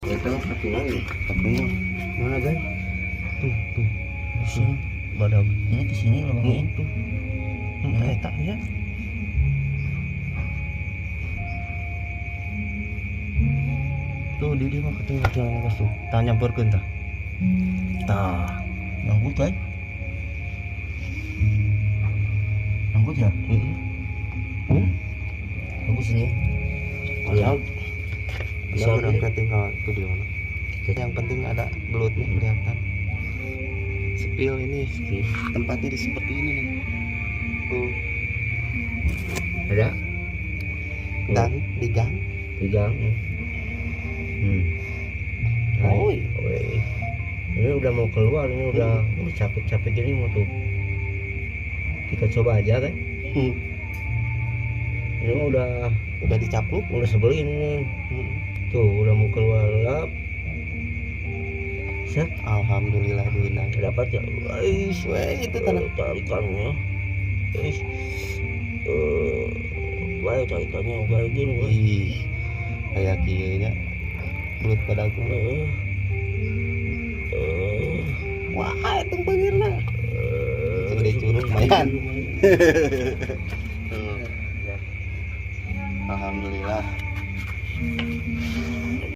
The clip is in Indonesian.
Itu kakinya kakinya mana guys? Tuh di sini badak ini ke sini lubangnya tuh. Tak ya. Tuh di mah ketinggalan pas tuh. Tanya nyamperkeun tah. Tah, nangkut kan? Nangkut ya? Bagus ini. Padahal bisa udah tinggal itu di mana. Yang penting ada belutnya kelihatan. Spill ini tempatnya seperti ini nih. Tuh. Ada? Gang, di gang. Di gang. Oi. Ini udah mau keluar, ini udah capek-capek gini mau tuh. Kita coba aja kan. Ini mah udah dicapluk, udah sebelin ini. Tuh udah mau keluar lap. Set, alhamdulillah duina dapat ya. Guys, itu tanah tarikannya. Guys. Baik tarikannya kayak gini. Ih. Kayak kieu nya. Belut pada aku. Wah, itu pengirna. Segede curug lumayan. Alhamdulillah.